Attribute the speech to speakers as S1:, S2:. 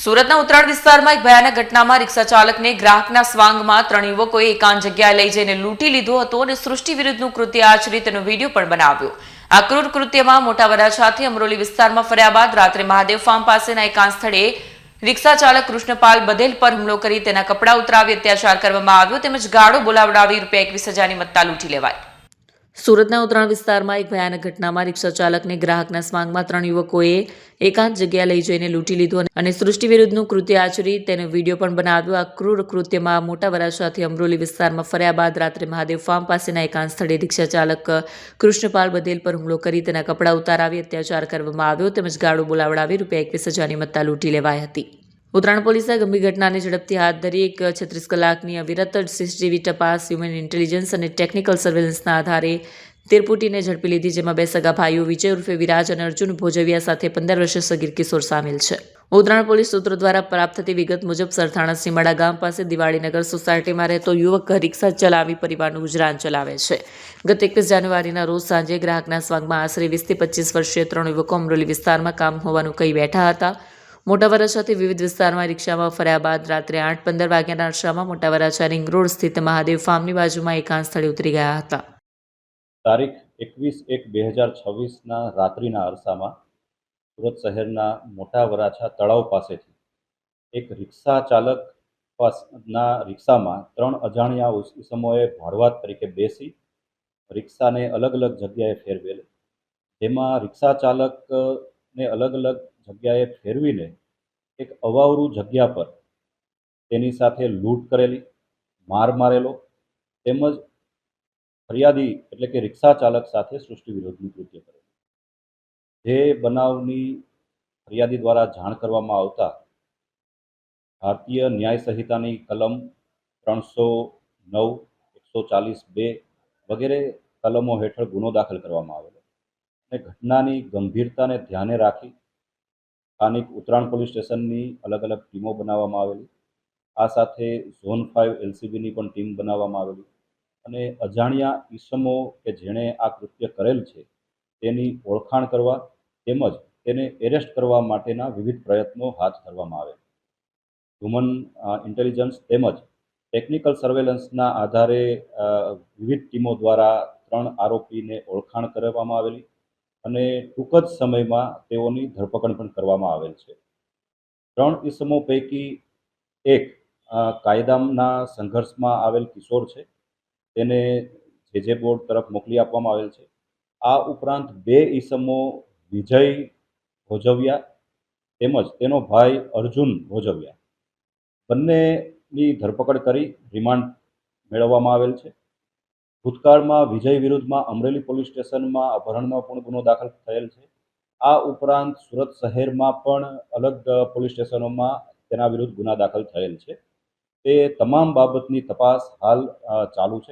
S1: સુરતના ઉત્તરાણ વિસ્તારમાં એક ભયાનક ઘટનામાં રિક્ષા ચાલકને ગ્રાહકના સ્વાંગમાં 3 યુવકોએ એકાંત જગ્યાએ લઈ જઈને લૂંટી લીધો હતો અને સૃષ્ટિ વિરુદ્ધનું કૃત્ય આચરી તેનો વિડીયો પણ બનાવ્યો। આ ક્રૂર કૃત્યમાં મોટા વરાછાથી અમરોલી વિસ્તારમાં ફર્યા બાદ રાત્રે મહાદેવ ફાર્મ પાસેના એકાંત સ્થળે રિક્ષા ચાલક કૃષ્ણપાલ બધેલ પર હુમલો કરી તેના કપડાં ઉતરાવી અત્યાચાર કરવામાં આવ્યો તેમજ ગાળો બોલાવડાવી ₹21,000ની મત્તા લૂંટી લેવાઈ। સુરતના ઉત્તરાણ વિસ્તારમાં એક ભયાનક ઘટનામાં રિક્ષા ચાલકને ગ્રાહકના સ્વાંગમાં 3 યુવકોએ એકાંત જગ્યા લઈ જઈને લૂંટી લીધું અને સૃષ્ટિ વિરુદ્ધનું કૃત્ય આચરી તેનો વિડીયો પણ બનાવ્યો। આ ક્રૂર કૃત્યમાં મોટા વરાછાથી અમરોલી વિસ્તારમાં ફર્યા બાદ રાત્રે મહાદેવ ફાર્મ પાસેના એકાંત સ્થળે રિક્ષા ચાલક કૃષ્ણપાલ બધેલ પર હુમલો કરી તેના કપડાં ઉતારાવી અત્યાચાર કરવામાં આવ્યો તેમજ ગાળો બોલાવડાવી ₹21,000ની મત્તા લૂંટી લેવાઈ હતી। ઉત્તરાણ પોલીસે ગંભીર ઘટનાને ઝડપથી હાથ ધરી 36 કલાકની અવિરત સીસીટીવી તપાસ, હ્યુમન ઇન્ટેલિજન્સ અને ટેકનિકલ સર્વેલન્સના આધારે તિરપુટીને ઝડપી લીધી, જેમાં 2 સગા ભાઈઓ વિજય ઉર્ફે વિરાજ અને અર્જુન ભોજવિયા સાથે 15 વર્ષીય સગીર કિશોર સામેલ છે। ઉત્તરાણ પોલીસ સૂત્રો દ્વારા પ્રાપ્ત થતી વિગત મુજબ સરથાણા સીમાડા ગામ પાસે દિવાળીનગર સોસાયટીમાં રહેતો યુવક રિક્ષા ચલાવી પરિવારનું ગુજરાન ચલાવે છે। ગત 21 જાન્યુઆરીના રોજ સાંજે ગ્રાહકના સ્વાંગમાં આશરે 20 થી 25 વર્ષીય 3 યુવકો અમરોલી વિસ્તારમાં કામ હોવાનું કહી બેઠા હતા। મોટા વરાછાથી વિવિધ વિસ્તારમાં રિક્ષામાં ફર્યા બાદ રાત્રે 8:15 વાગ્યાના અરસામાં મોટા વરાછા રિંગ રોડ સ્થિત મહાદેવ ફાર્મની બાજુમાં એકાંત સ્થળે ઉતરી ગયા હતા।
S2: તારીખ 21/1/2026ના રાત્રિના અરસામાં સુરત શહેરના મોટા વરાછા તળાવ પાસેથી એક રિક્ષા ચાલક ના રિક્ષામાં 3 અજાણ્યા ઇસમોએ ભાડુઆત તરીકે બેસી રિક્ષાને અલગ અલગ જગ્યાએ ફેરવેલ, જેમાં રિક્ષા ચાલકને અલગ અલગ જગ્યાએ ફેરવીને એક અવાવરૂ જગ્યા પર તેની સાથે લૂંટ કરેલી, માર મારેલો તેમજ ફરિયાદી એટલે કે રિક્ષા ચાલક સાથે સૃષ્ટિ વિરોધનું કૃત્ય કરેલું। જે બનાવની ફરિયાદી દ્વારા જાણ કરવામાં આવતા ભારતીય ન્યાય સંહિતાની કલમ 309, 140(2) વગેરે કલમો હેઠળ ગુનો દાખલ કરવામાં આવેલો અને ઘટનાની ગંભીરતાને ધ્યાને રાખી સ્થાનિક ઉત્તરાણ પોલીસ સ્ટેશનની અલગ અલગ ટીમો બનાવવામાં આવેલી। આ સાથે ઝોન 5 LCBની પણ ટીમ બનાવવામાં આવેલી અને અજાણ્યા ઈસમો કે જેણે આ કૃત્ય કરેલ છે તેની ઓળખાણ કરવા તેમજ તેને એરેસ્ટ કરવા માટેના વિવિધ પ્રયત્નો હાથ ધરવામાં આવે। હ્યુમન ઇન્ટેલિજન્સ તેમજ ટેકનિકલ સર્વેલન્સના આધારે વિવિધ ટીમો દ્વારા 3 આરોપીને ઓળખાણ કરવામાં આવેલી અને ટૂંક જ સમયમાં તેઓની ધરપકડ પણ કરવામાં આવેલ છે। 3 ઈસમો પૈકી એક કાયદાના સંઘર્ષમાં આવેલ કિશોર છે, તેને જે બોર્ડ તરફ મોકલી આપવામાં આવેલ છે। આ ઉપરાંત 2 ઈસમો વિજય ભોજવિયા તેમજ તેનો ભાઈ અર્જુન ભોજવિયા બંનેની ધરપકડ કરી રિમાન્ડ મેળવવામાં આવેલ છે। ભૂતકાળમાં વિજય વિરુદ્ધમાં અમરેલી પોલીસ સ્ટેશનમાં અપહરણનો પણ ગુનો દાખલ થયેલ છે। આ ઉપરાંત સુરત શહેરમાં પણ અલગ પોલીસ સ્ટેશનોમાં તેના વિરુદ્ધ ગુના દાખલ થયેલ છે। તે તમામ બાબતની તપાસ હાલ ચાલુ છે।